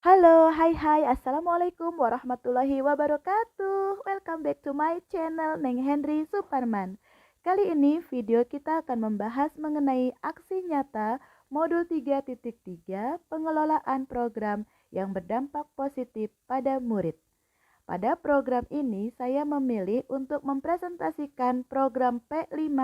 Halo, hai, assalamualaikum warahmatullahi wabarakatuh. Welcome back to my channel Neng Henry Suparman. Kali ini video kita akan membahas mengenai aksi nyata modul 3.3 pengelolaan program yang berdampak positif pada murid. Pada program ini saya memilih untuk mempresentasikan program P5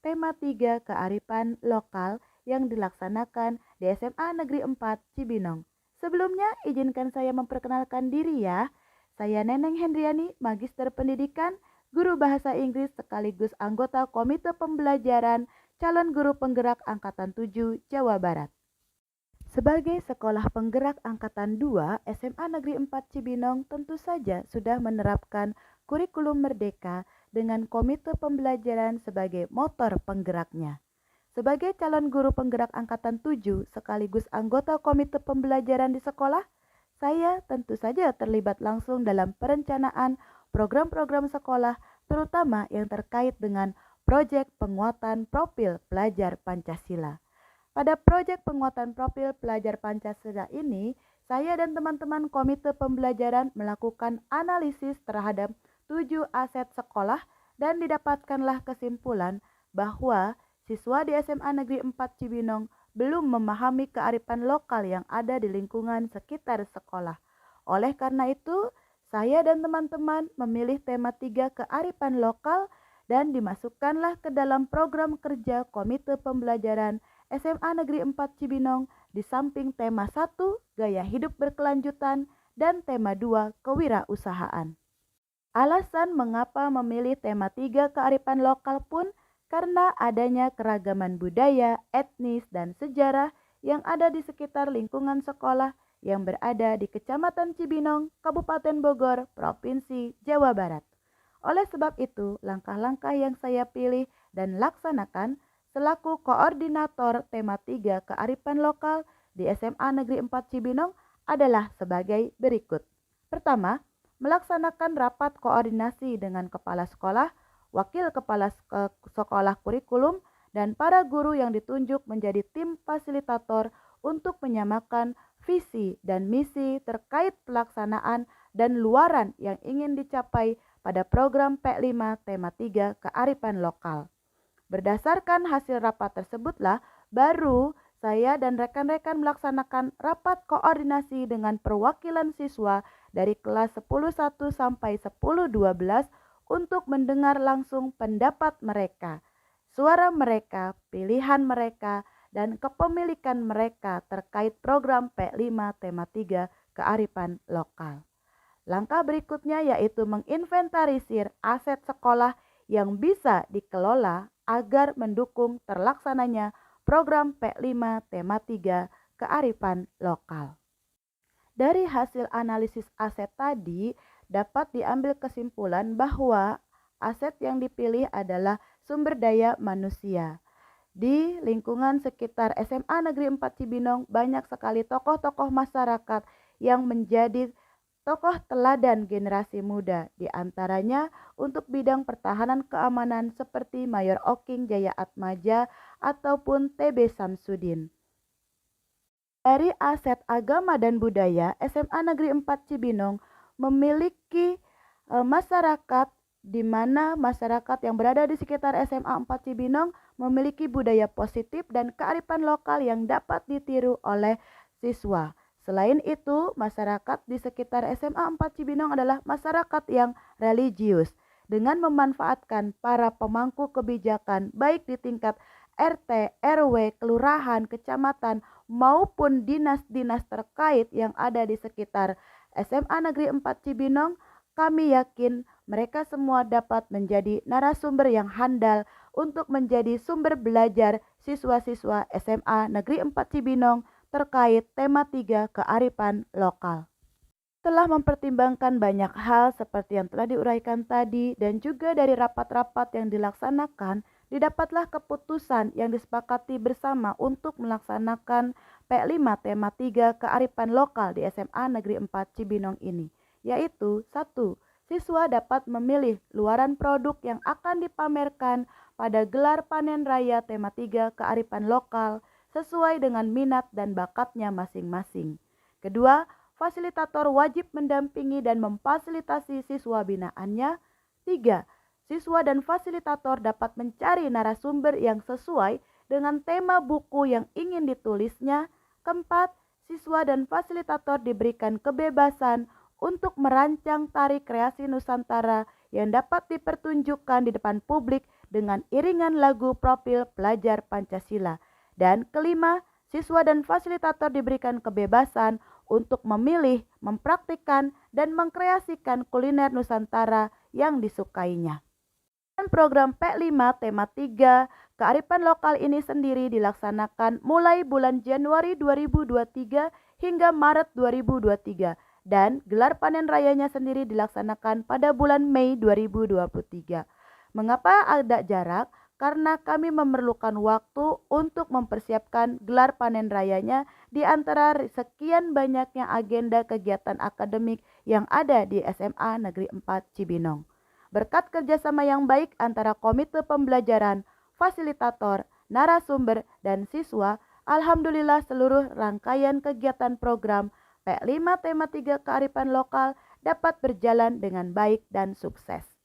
tema 3 kearifan lokal yang dilaksanakan di SMA Negeri 4 Cibinong. Sebelumnya izinkan saya memperkenalkan diri ya. Saya Neneng Hendriani, Magister Pendidikan, Guru Bahasa Inggris sekaligus anggota Komite Pembelajaran Calon Guru Penggerak Angkatan 7 Jawa Barat. Sebagai sekolah penggerak Angkatan 2, SMA Negeri 4 Cibinong tentu saja sudah menerapkan kurikulum merdeka dengan komite pembelajaran sebagai motor penggeraknya. Sebagai calon guru penggerak Angkatan 7 sekaligus anggota komite pembelajaran di sekolah, saya tentu saja terlibat langsung dalam perencanaan program-program sekolah, terutama yang terkait dengan proyek penguatan profil pelajar Pancasila. Pada proyek penguatan profil pelajar Pancasila ini, saya dan teman-teman komite pembelajaran melakukan analisis terhadap 7 aset sekolah dan didapatkanlah kesimpulan bahwa siswa di SMA Negeri 4 Cibinong belum memahami kearifan lokal yang ada di lingkungan sekitar sekolah. Oleh karena itu, saya dan teman-teman memilih tema 3 kearifan lokal dan dimasukkanlah ke dalam program kerja komite pembelajaran SMA Negeri 4 Cibinong di samping tema 1 gaya hidup berkelanjutan dan tema 2 kewirausahaan. Alasan mengapa memilih tema 3 kearifan lokal pun karena adanya keragaman budaya, etnis, dan sejarah yang ada di sekitar lingkungan sekolah yang berada di Kecamatan Cibinong, Kabupaten Bogor, Provinsi Jawa Barat. Oleh sebab itu, langkah-langkah yang saya pilih dan laksanakan selaku koordinator tema 3 kearifan lokal di SMA Negeri 4 Cibinong adalah sebagai berikut. Pertama, melaksanakan rapat koordinasi dengan kepala sekolah, wakil kepala sekolah kurikulum, dan para guru yang ditunjuk menjadi tim fasilitator untuk menyamakan visi dan misi terkait pelaksanaan dan luaran yang ingin dicapai pada program P5 tema 3 kearifan lokal. Berdasarkan hasil rapat tersebutlah baru saya dan rekan-rekan melaksanakan rapat koordinasi dengan perwakilan siswa dari kelas 10.1 sampai 10.12 untuk mendengar langsung pendapat mereka, suara mereka, pilihan mereka, dan kepemilikan mereka terkait program P5 tema 3 kearifan lokal. Langkah berikutnya yaitu menginventarisir aset sekolah yang bisa dikelola agar mendukung terlaksananya program P5 tema 3 kearifan lokal. Dari hasil analisis aset tadi dapat diambil kesimpulan bahwa aset yang dipilih adalah sumber daya manusia. Di lingkungan sekitar SMA Negeri 4 Cibinong banyak sekali tokoh-tokoh masyarakat yang menjadi tokoh teladan generasi muda, di antaranya untuk bidang pertahanan keamanan seperti Mayor Oking Jaya Atmaja ataupun TB Samsudin. Dari aset agama dan budaya, SMA Negeri 4 Cibinong memiliki masyarakat di mana masyarakat yang berada di sekitar SMA 4 Cibinong memiliki budaya positif dan kearifan lokal yang dapat ditiru oleh siswa. Selain itu, masyarakat di sekitar SMA 4 Cibinong adalah masyarakat yang religius dengan memanfaatkan para pemangku kebijakan baik di tingkat RT, RW, kelurahan, kecamatan maupun dinas-dinas terkait yang ada di sekitar SMA Negeri 4 Cibinong. Kami yakin mereka semua dapat menjadi narasumber yang handal untuk menjadi sumber belajar siswa-siswa SMA Negeri 4 Cibinong terkait tema 3 kearifan lokal. Telah mempertimbangkan banyak hal seperti yang telah diuraikan tadi dan juga dari rapat-rapat yang dilaksanakan, didapatlah keputusan yang disepakati bersama untuk melaksanakan P5 tema 3 kearifan lokal di SMA Negeri 4 Cibinong ini, yaitu 1. Siswa dapat memilih luaran produk yang akan dipamerkan pada gelar panen raya tema 3 kearifan lokal sesuai dengan minat dan bakatnya masing-masing. Kedua, fasilitator wajib mendampingi dan memfasilitasi siswa binaannya. 3. Siswa dan fasilitator dapat mencari narasumber yang sesuai dengan tema buku yang ingin ditulisnya. 4. Siswa dan fasilitator diberikan kebebasan untuk merancang tari kreasi Nusantara yang dapat dipertunjukkan di depan publik dengan iringan lagu profil pelajar Pancasila. Dan kelima, siswa dan fasilitator diberikan kebebasan untuk memilih, mempraktikkan, dan mengkreasikan kuliner Nusantara yang disukainya. Dan program P5 tema 3 kearifan lokal ini sendiri dilaksanakan mulai bulan Januari 2023 hingga Maret 2023 dan gelar panen rayanya sendiri dilaksanakan pada bulan Mei 2023. Mengapa ada jarak? Karena kami memerlukan waktu untuk mempersiapkan gelar panen rayanya di antara sekian banyaknya agenda kegiatan akademik yang ada di SMA Negeri 4 Cibinong. Berkat kerjasama yang baik antara komite pembelajaran, fasilitator, narasumber, dan siswa, alhamdulillah seluruh rangkaian kegiatan program P5 tema 3 kearifan lokal dapat berjalan dengan baik dan sukses.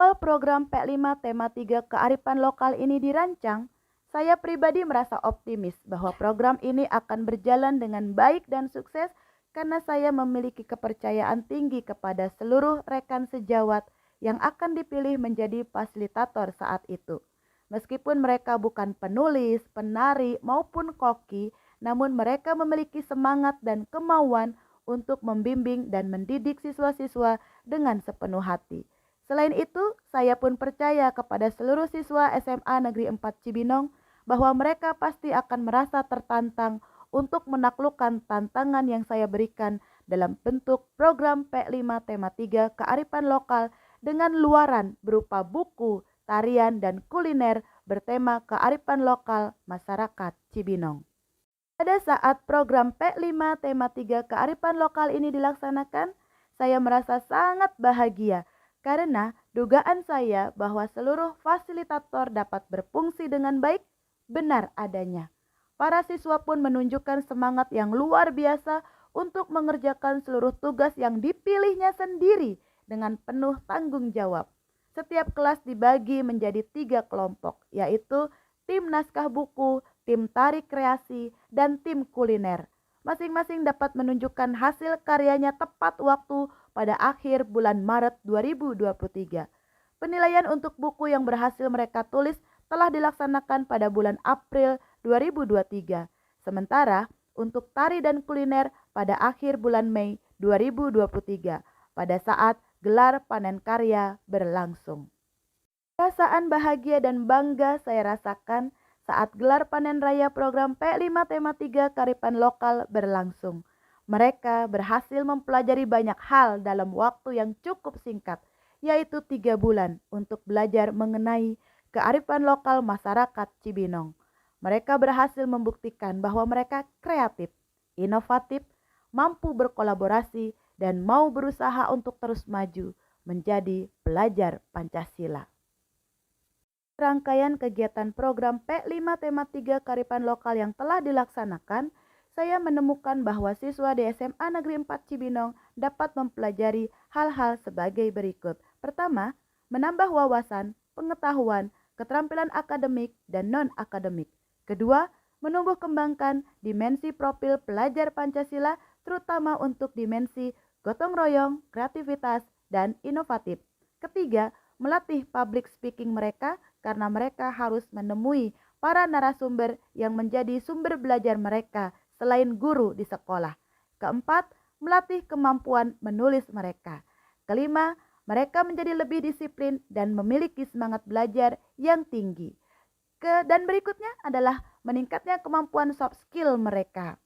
Awal program P5 tema 3 kearifan lokal ini dirancang, saya pribadi merasa optimis bahwa program ini akan berjalan dengan baik dan sukses karena saya memiliki kepercayaan tinggi kepada seluruh rekan sejawat yang akan dipilih menjadi fasilitator saat itu. Meskipun mereka bukan penulis, penari, maupun koki, namun mereka memiliki semangat dan kemauan untuk membimbing dan mendidik siswa-siswa dengan sepenuh hati. Selain itu, saya pun percaya kepada seluruh siswa SMA Negeri 4 Cibinong bahwa mereka pasti akan merasa tertantang untuk menaklukkan tantangan yang saya berikan dalam bentuk program P5 tema 3 kearifan lokal dengan luaran berupa buku, tarian, dan kuliner bertema kearifan lokal masyarakat Cibinong. Pada saat program P5 tema 3 kearifan lokal ini dilaksanakan, saya merasa sangat bahagia karena dugaan saya bahwa seluruh fasilitator dapat berfungsi dengan baik benar adanya. Para siswa pun menunjukkan semangat yang luar biasa untuk mengerjakan seluruh tugas yang dipilihnya sendiri dengan penuh tanggung jawab. Setiap kelas dibagi menjadi 3 kelompok, yaitu tim naskah buku, tim tari kreasi, dan tim kuliner. Masing-masing dapat menunjukkan hasil karyanya tepat waktu pada akhir bulan Maret 2023. Penilaian untuk buku yang berhasil mereka tulis telah dilaksanakan pada bulan April 2023. Sementara untuk tari dan kuliner pada akhir bulan Mei 2023 pada saat gelar panen karya berlangsung. Perasaan bahagia dan bangga saya rasakan saat gelar panen raya program P5 tema 3 kearifan lokal berlangsung. Mereka berhasil mempelajari banyak hal dalam waktu yang cukup singkat, yaitu 3 bulan untuk belajar mengenai kearifan lokal masyarakat Cibinong. Mereka berhasil membuktikan bahwa mereka kreatif, inovatif, mampu berkolaborasi, dan mau berusaha untuk terus maju menjadi pelajar Pancasila. Rangkaian kegiatan program P5 tema 3 kearifan lokal yang telah dilaksanakan, saya menemukan bahwa siswa di SMA Negeri 4 Cibinong dapat mempelajari hal-hal sebagai berikut. Pertama, menambah wawasan, pengetahuan, keterampilan akademik, dan non-akademik. Kedua, menumbuh kembangkan dimensi profil pelajar Pancasila terutama untuk dimensi gotong royong, kreativitas, dan inovatif. Ketiga, melatih public speaking mereka karena mereka harus menemui para narasumber yang menjadi sumber belajar mereka selain guru di sekolah. Keempat, melatih kemampuan menulis mereka. Kelima, mereka menjadi lebih disiplin dan memiliki semangat belajar yang tinggi. Dan berikutnya adalah meningkatnya kemampuan soft skill mereka.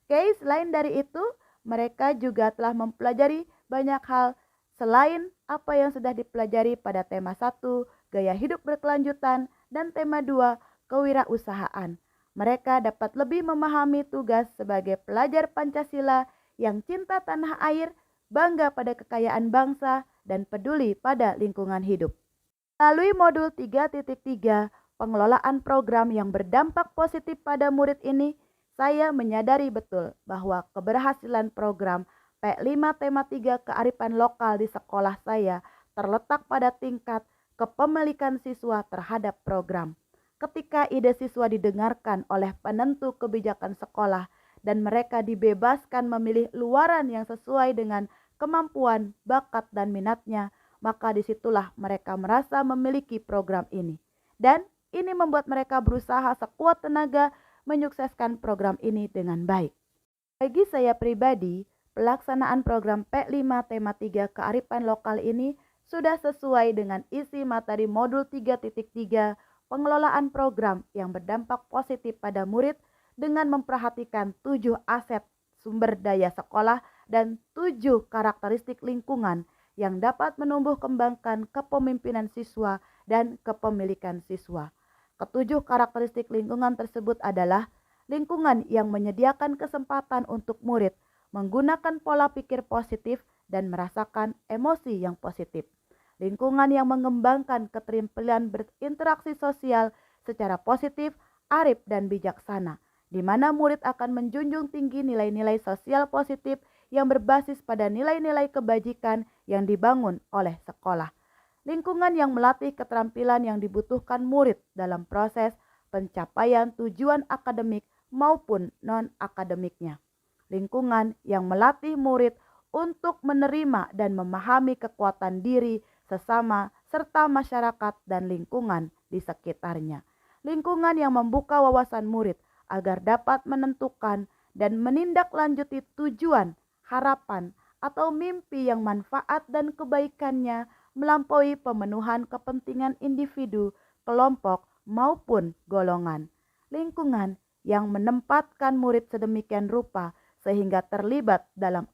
Oke, selain dari itu, mereka juga telah mempelajari banyak hal selain apa yang sudah dipelajari pada tema 1, gaya hidup berkelanjutan, dan tema 2, kewirausahaan. Mereka dapat lebih memahami tugas sebagai pelajar Pancasila yang cinta tanah air, bangga pada kekayaan bangsa, dan peduli pada lingkungan hidup. Melalui modul 3.3, pengelolaan program yang berdampak positif pada murid ini, saya menyadari betul bahwa keberhasilan program P5 Tema 3 Kearifan Lokal di sekolah saya terletak pada tingkat kepemilikan siswa terhadap program. Ketika ide siswa didengarkan oleh penentu kebijakan sekolah dan mereka dibebaskan memilih luaran yang sesuai dengan kemampuan, bakat, dan minatnya, maka disitulah mereka merasa memiliki program ini. Dan ini membuat mereka berusaha sekuat tenaga menyukseskan program ini dengan baik. Bagi saya pribadi, pelaksanaan program P5 Tema 3 Kearifan Lokal ini sudah sesuai dengan isi materi modul 3.3 pengelolaan program yang berdampak positif pada murid dengan memperhatikan 7 aset sumber daya sekolah dan 7 karakteristik lingkungan yang dapat menumbuh kembangkan kepemimpinan siswa dan kepemilikan siswa. Ketujuh karakteristik lingkungan tersebut adalah lingkungan yang menyediakan kesempatan untuk murid menggunakan pola pikir positif dan merasakan emosi yang positif. Lingkungan yang mengembangkan keterampilan berinteraksi sosial secara positif, arif, dan bijaksana, di mana murid akan menjunjung tinggi nilai-nilai sosial positif yang berbasis pada nilai-nilai kebajikan yang dibangun oleh sekolah. Lingkungan yang melatih keterampilan yang dibutuhkan murid dalam proses pencapaian tujuan akademik maupun non-akademiknya. Lingkungan yang melatih murid untuk menerima dan memahami kekuatan diri, sesama, serta masyarakat dan lingkungan di sekitarnya. Lingkungan yang membuka wawasan murid agar dapat menentukan dan menindaklanjuti tujuan, harapan, atau mimpi yang manfaat dan kebaikannya melampaui pemenuhan kepentingan individu, kelompok, maupun golongan. Lingkungan yang menempatkan murid sedemikian rupa sehingga terlibat dalam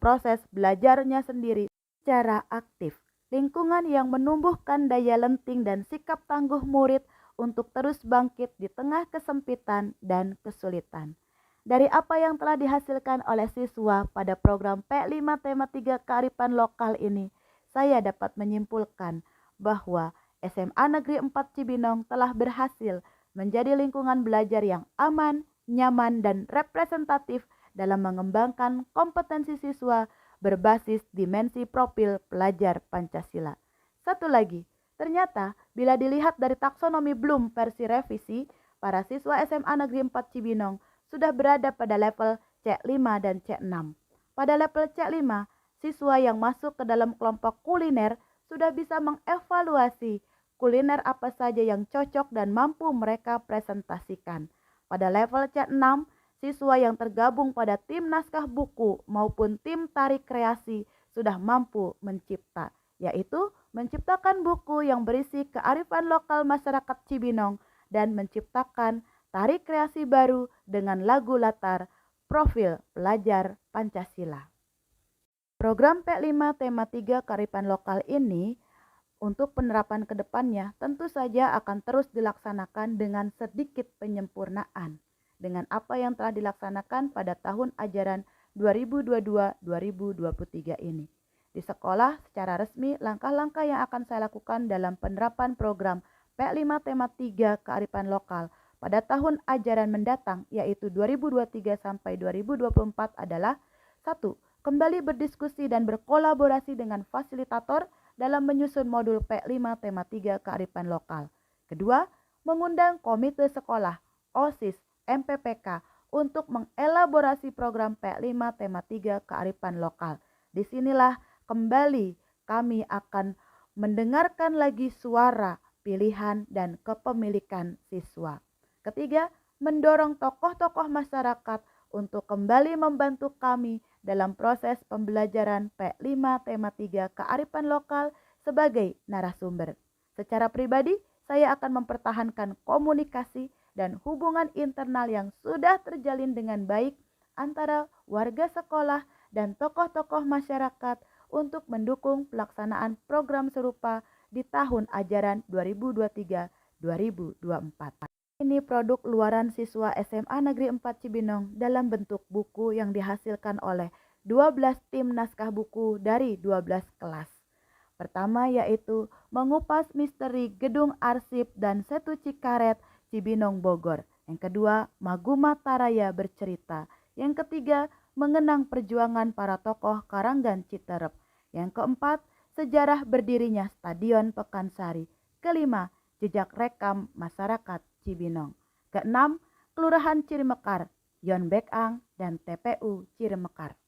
proses belajarnya sendiri secara aktif. Lingkungan yang menumbuhkan daya lenting dan sikap tangguh murid untuk terus bangkit di tengah kesempitan dan kesulitan. Dari apa yang telah dihasilkan oleh siswa pada program P5 Tema 3 Kearifan Lokal ini, saya dapat menyimpulkan bahwa SMA Negeri 4 Cibinong telah berhasil menjadi lingkungan belajar yang aman, nyaman, dan representatif dalam mengembangkan kompetensi siswa berbasis dimensi profil pelajar Pancasila. Satu lagi, ternyata bila dilihat dari taksonomi Bloom versi revisi, para siswa SMA Negeri 4 Cibinong sudah berada pada level C5 dan C6. Pada level C5, siswa yang masuk ke dalam kelompok kuliner sudah bisa mengevaluasi kuliner apa saja yang cocok dan mampu mereka presentasikan. Pada level C6, siswa yang tergabung pada tim naskah buku maupun tim tari kreasi sudah mampu mencipta, yaitu menciptakan buku yang berisi kearifan lokal masyarakat Cibinong dan menciptakan tari kreasi baru dengan lagu latar profil pelajar Pancasila. Program P5 Tema 3 Kearifan Lokal ini untuk penerapan ke depannya tentu saja akan terus dilaksanakan dengan sedikit penyempurnaan dengan apa yang telah dilaksanakan pada tahun ajaran 2022-2023 ini. Di sekolah secara resmi, langkah-langkah yang akan saya lakukan dalam penerapan program P5 Tema 3 Kearifan Lokal pada tahun ajaran mendatang yaitu 2023 sampai 2024 adalah 1. Kembali berdiskusi dan berkolaborasi dengan fasilitator dalam menyusun modul P5 Tema 3 Kearifan Lokal. Kedua, mengundang komite sekolah, OSIS, MPPK untuk mengelaborasi program P5 Tema 3 Kearifan Lokal. Disinilah kembali kami akan mendengarkan lagi suara, pilihan, dan kepemilikan siswa. Ketiga, mendorong tokoh-tokoh masyarakat untuk kembali membantu kami dalam proses pembelajaran P5 Tema 3 Kearifan Lokal sebagai narasumber. Secara pribadi, saya akan mempertahankan komunikasi dan hubungan internal yang sudah terjalin dengan baik antara warga sekolah dan tokoh-tokoh masyarakat untuk mendukung pelaksanaan program serupa di tahun ajaran 2023-2024. Ini produk luaran siswa SMA Negeri 4 Cibinong dalam bentuk buku yang dihasilkan oleh 12 tim naskah buku dari 12 kelas. Pertama yaitu Mengupas Misteri Gedung Arsip dan Setu Cikaret, Cibinong, Bogor. Yang kedua, Maguma Taraya bercerita. Yang ketiga, mengenang perjuangan para tokoh Karanggan Citerep. Yang keempat, sejarah berdirinya Stadion Pekansari. Kelima, jejak rekam masyarakat Cibinong. Keenam, Kelurahan Cirimekar, Yon Bekang, dan TPU Cirimekar.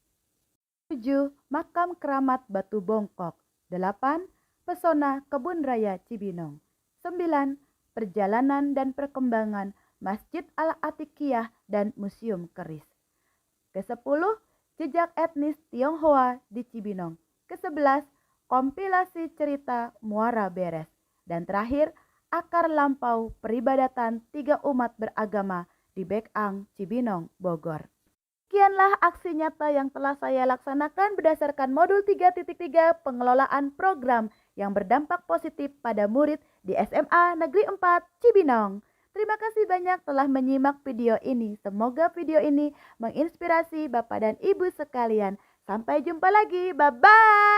7. Makam Keramat Batu Bongkok. 8. Pesona Kebun Raya Cibinong. 9. Perjalanan dan perkembangan Masjid Al-Atikiyah dan Museum Keris. Ke-10. Jejak etnis Tionghoa di Cibinong. Ke-11. Kompilasi cerita Muara Beres. Dan terakhir, akar lampau peribadatan 3 umat beragama di Bekang, Cibinong, Bogor. Sekianlah aksi nyata yang telah saya laksanakan berdasarkan modul 3.3 pengelolaan program yang berdampak positif pada murid di SMA Negeri 4 Cibinong. Terima kasih banyak telah menyimak video ini. Semoga video ini menginspirasi Bapak dan Ibu sekalian. Sampai jumpa lagi. Bye-bye.